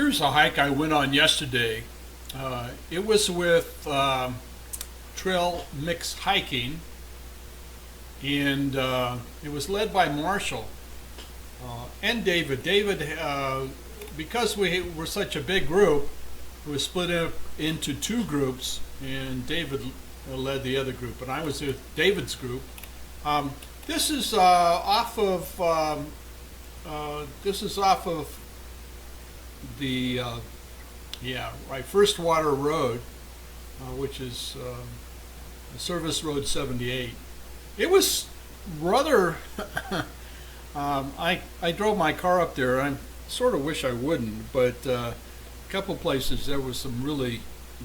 Here's a hike I went on yesterday. It was with Trail Mix Hiking, and it was led by Marshall and David. Because we were such a big group, it was split up into two groups, and David led the other group, and I was with David's group. This is off of the First Water Road, which is Service Road 78. It was rather. I drove my car up there. I sort of wish I wouldn't, but a couple places there was some really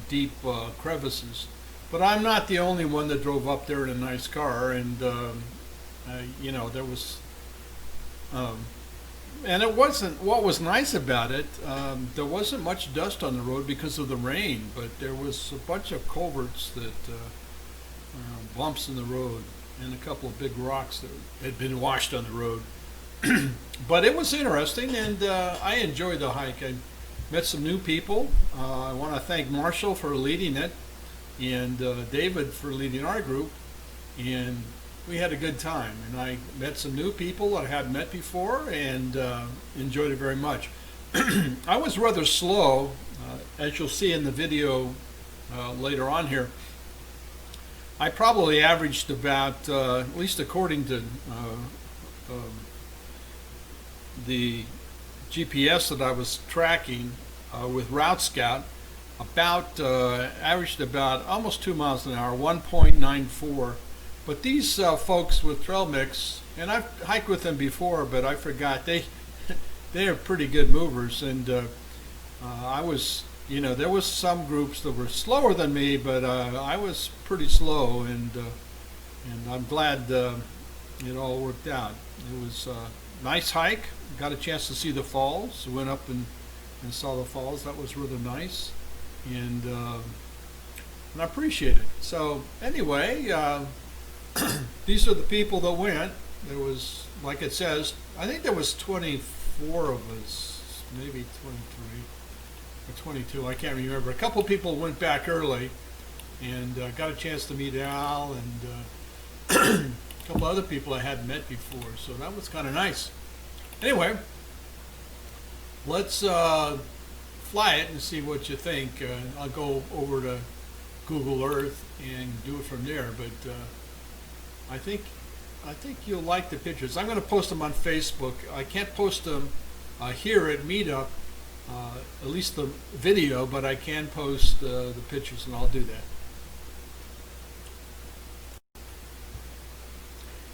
deep crevices. But I'm not the only one that drove up there in a nice car, and there was. And it wasn't, what was nice about it, there wasn't much dust on the road because of the rain, but there was a bunch of culverts that, bumps in the road, and a couple of big rocks that had been washed on the road. But it was interesting, and I enjoyed the hike. I met some new people. I want to thank Marshall for leading it, and David for leading our group, and we had a good time, and I met some new people I hadn't met before, and enjoyed it very much. I was rather slow, as you'll see in the video later on here. I probably averaged about, at least according to the GPS that I was tracking with Route Scout, averaged about almost 2 miles an hour, 1.94. But these folks with Trail Mix, and I've hiked with them before, but I forgot, they are pretty good movers. And I was, there was some groups that were slower than me, but I was pretty slow, and I'm glad it all worked out. It was a nice hike. Got a chance to see the falls. Went up and saw the falls. That was really nice, and I appreciate it. So anyway. These are the people that went. There was, like it says, I think there was 24 of us, maybe 23 or 22, I can't remember. A couple of people went back early, and got a chance to meet Al and a couple other people I hadn't met before, so that was kind of nice. Anyway, let's fly it and see what you think. I'll go over to Google Earth and do it from there, but I think you'll like the pictures. I'm going to post them on Facebook. I can't post them here at Meetup, at least the video, but I can post the pictures, and I'll do that.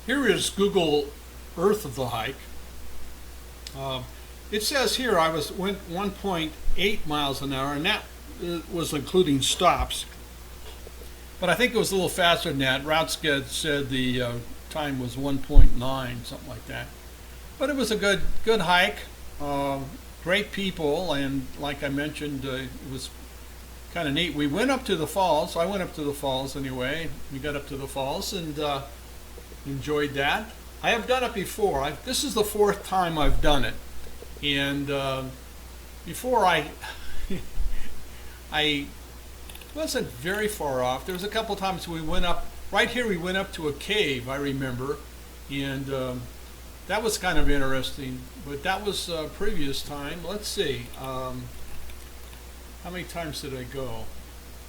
Here is Google Earth of the hike. It says here I went 1.8 miles an hour, and that was including stops. But I think it was a little faster than that. Route Scout said the time was 1.9, something like that. But it was a good hike. Great people, and like I mentioned, it was kind of neat. We went up to the falls. I went up to the falls anyway. We got up to the falls and enjoyed that. I have done it before. This is the fourth time I've done it. And before I wasn't very far off. There was a couple times we went up, right here we went up to a cave, I remember, and that was kind of interesting, but that was previous time. Let's see, how many times did I go?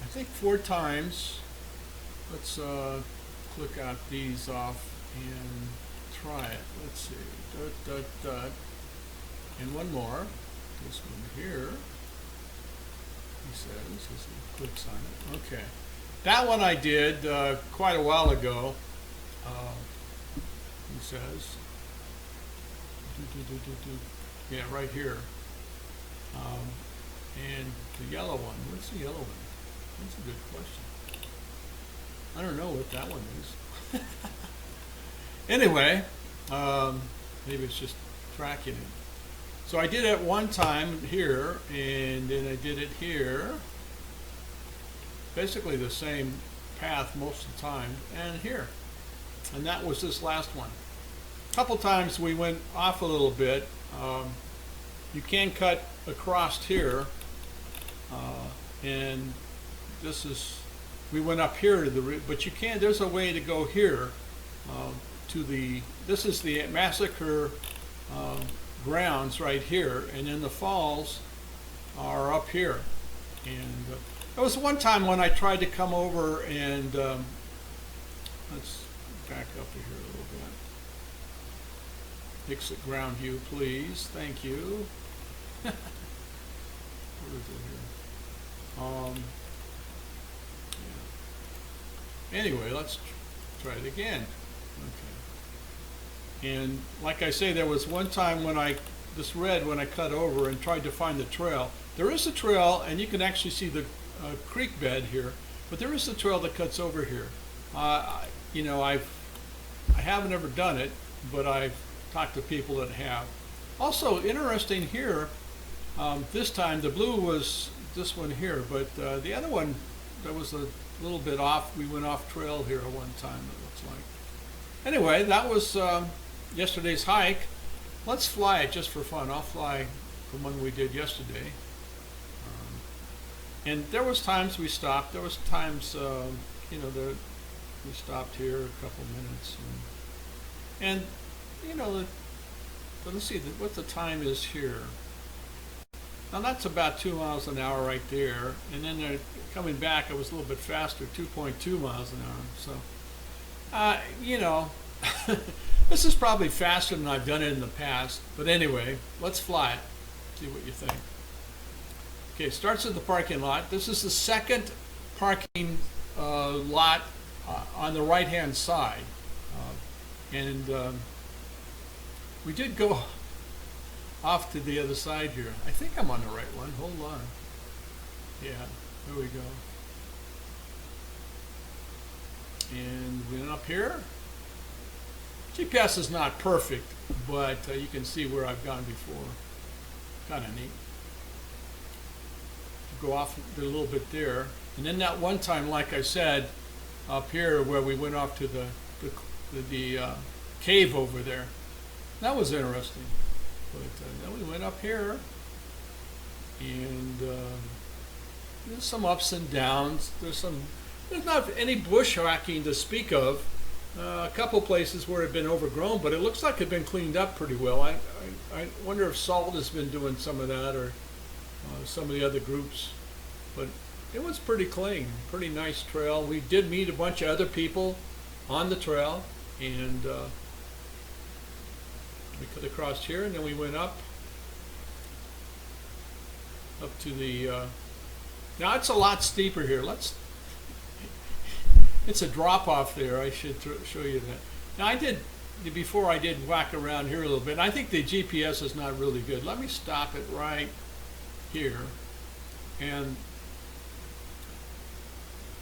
I think 4 times. Let's click out these off and try it. Let's see, and one more, this one here. He says, as he clicks on it. Okay. That one I did quite a while ago. He says, yeah, right here. And the yellow one, what's the yellow one? That's a good question. I don't know what that one is. Anyway, maybe it's just tracking it. So I did it one time here, and then I did it here. Basically the same path most of the time, and here. And that was this last one. A couple times we went off a little bit, you can cut across here, and this is, we went up here to the, but you can, there's a way to go here to the, this is the Massacre grounds right here, and then the falls are up here. And there was one time when I tried to come over and let's back up here a little bit. Exit ground view, please. Thank you. What is it here? Yeah. Anyway, let's try it again. Okay. And like I say, there was one time when I, this red, when I cut over and tried to find the trail. There is a trail, and you can actually see the creek bed here, but there is a trail that cuts over here. You know, I haven't ever done it, but I've talked to people that have. Also interesting here, this time the blue was this one here, but the other one that was a little bit off. We went off trail here one time, it looks like. Anyway, that was yesterday's hike. Let's fly it just for fun. I'll fly the one we did yesterday. And there was times we stopped. There was times, you know, we stopped here a couple minutes. And you know, let's see what the time is here. Now that's about 2 miles an hour right there. And then coming back, it was a little bit faster, 2.2 miles an hour. So, you know, this is probably faster than I've done it in the past. But anyway, let's fly it. See what you think. Okay, it starts at the parking lot. This is the second parking lot on the right-hand side. And we did go off to the other side here. I think I'm on the right one. Hold on. Yeah, there we go. And we went up here. GPS is not perfect, but you can see where I've gone before. Kind of neat. Go off a little bit there, and then that one time, like I said, up here where we went off to the cave over there, that was interesting. But then we went up here, and there's some ups and downs. There's not any bushwhacking to speak of. A couple places where it had been overgrown, but it looks like it had been cleaned up pretty well. I wonder if Salt has been doing some of that, or some of the other groups, but it was pretty clean, pretty nice trail. We did meet a bunch of other people on the trail, and we cut across here, and then we went up to the, now it's a lot steeper here. It's a drop off there. I should show you that. Now before I did whack around here a little bit. I think the GPS is not really good. Let me stop it right here. And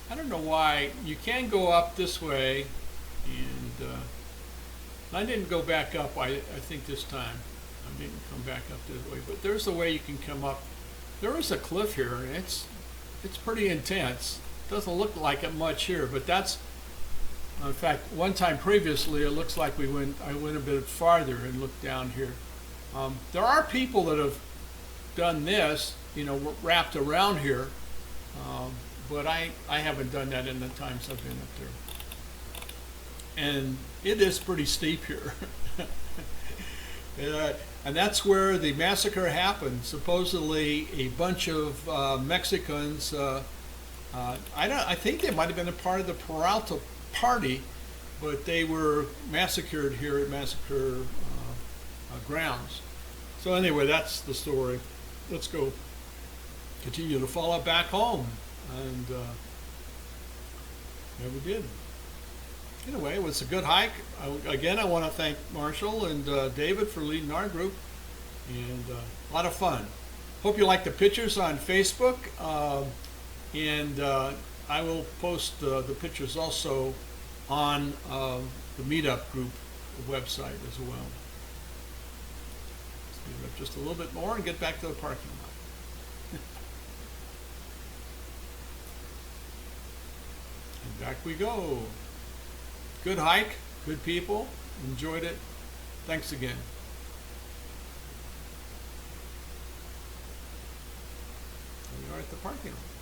I don't know why. You can go up this way, and I didn't go back up, I think this time. I didn't come back up this way, but there's a way you can come up. There is a cliff here, and it's pretty intense. Doesn't look like it much here, but that's, in fact, one time previously, it looks like I went a bit farther and looked down here. There are people that have done this, you know, wrapped around here, but I haven't done that in the times I've been up there. And it is pretty steep here. And that's where the massacre happened. Supposedly, a bunch of Mexicans, I think they might have been a part of the Peralta party, but they were massacred here at Massacre grounds. So anyway, that's the story. Let's go continue to follow back home, and there we did. Anyway, it was a good hike. Again, I want to thank Marshall and David for leading our group, and a lot of fun. Hope you like the pictures on Facebook, and I will post the pictures also on the meetup group website as well. Let's give it up just a little bit more and get back to the parking lot. And back we go. Good hike, good people, enjoyed it. Thanks again. at the parking lot.